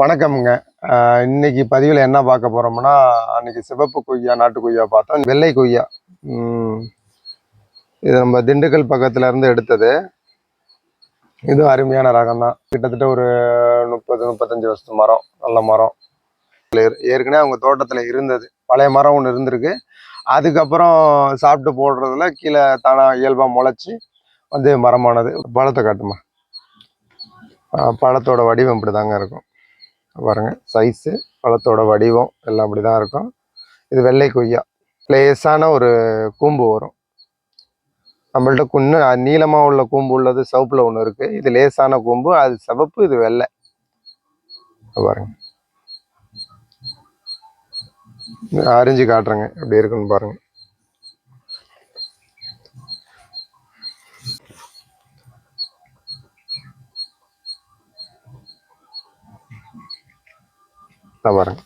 வணக்கம்ங்க. இன்னைக்கு பதிவில் என்ன பார்க்க போகிறோம்னா, அன்னைக்கு சிவப்பு கொய்யா, நாட்டு கொய்யா பார்த்தோம். வெள்ளை கொய்யா, இது நம்ம திண்டுக்கல் பக்கத்துல இருந்து எடுத்தது. இதுவும் அருமையான ரகம் தான். கிட்டத்தட்ட ஒரு 30-35 வருஷத்து மரம், நல்ல மரம். ஏற்கனவே அவங்க தோட்டத்தில் இருந்தது, பழைய மரம் ஒன்று இருந்திருக்கு. அதுக்கப்புறம் சாப்பிட்டு போடுறதுல கீழே தானா இயல்பாக முளைச்சி வந்து மரமானது. பழத்தை காட்டுமா, பழத்தோட வடிவம் இப்படி தாங்க இருக்கும் பாருங்க. சைஸு, பழத்தோட வடிவம் எல்லாம் அப்படி தான் இருக்கும். இது வெள்ளை கொய்யா. லேசான ஒரு கூம்பு வரும். நம்மள்ட்ட இன்னும் நீளமாக உள்ள கூம்பு உள்ளது சிவப்புல ஒன்று இருக்கு. இது லேசான கூம்பு, அது சிவப்பு, இது வெள்ளை. பாருங்க, அரிஞ்சு காட்டுறேங்க எப்படி இருக்குன்னு பாருங்க. பாருங்க,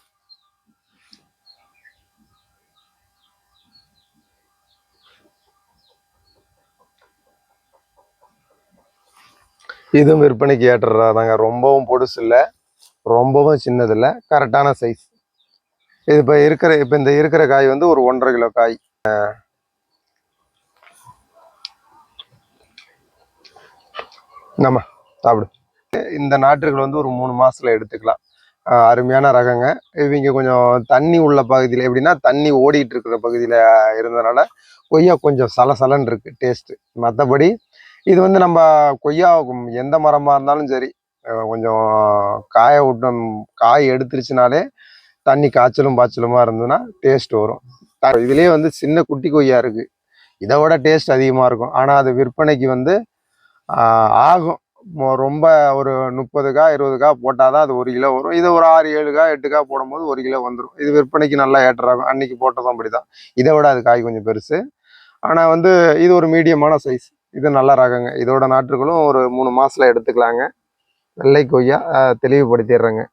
இதுவும் விற்பனைக்கு ஏற்றதாங்க. ரொம்பவும் பொடுசு இல்லை, ரொம்பவும் சின்னது இல்லை, கரெக்டான சைஸ். இது இப்போ இந்த இருக்கிற காய் வந்து ஒரு 1.5 கிலோ காய். நம்ம சாப்பிடு. இந்த நாற்றுகள் வந்து ஒரு 3 மாசத்துல எடுத்துக்கலாம். அருமையான ரகங்க. இவங்க கொஞ்சம் தண்ணி உள்ள பகுதியில், எப்படின்னா தண்ணி ஓடிட்டு இருக்கிற பகுதியில் இருந்ததுனால கொய்யா கொஞ்சம் சலசலன்னு இருக்கு டேஸ்ட்டு. மற்றபடி இது வந்து நம்ம கொய்யா எந்த மரமாக இருந்தாலும் சரி, கொஞ்சம் காய விட்டோம், காய் எடுத்துருச்சுனாலே தண்ணி காய்ச்சலும் பாய்ச்சலுமா இருந்ததுன்னா டேஸ்ட் வரும். இதுலேயே வந்து சின்ன குட்டி கொய்யா இருக்கு, இதை விட டேஸ்ட் அதிகமாக இருக்கும். ஆனால் அது விற்பனைக்கு வந்து ஆகும். ரொம்ப ஒரு 30 காய் 20 காய் போட்டால் தான் அது 1 கிலோ வரும். இது ஒரு 6-7 காய் 8 காய் போடும்போது 1 கிலோ வந்துடும். இது விற்பனைக்கு நல்லா ஏற்றராகும். அன்னைக்கு போட்டதும் அப்படி தான். இதை விட அது காய் கொஞ்சம் பெருசு. ஆனால் வந்து இது ஒரு மீடியமான சைஸ். இது நல்ல ரகங்க. இதோட நாற்றுகளும் ஒரு 3 மாசத்துல எடுத்துக்கலாங்க. வெள்ளை கொய்யா தெளிவுபடுத்திடுறேங்க.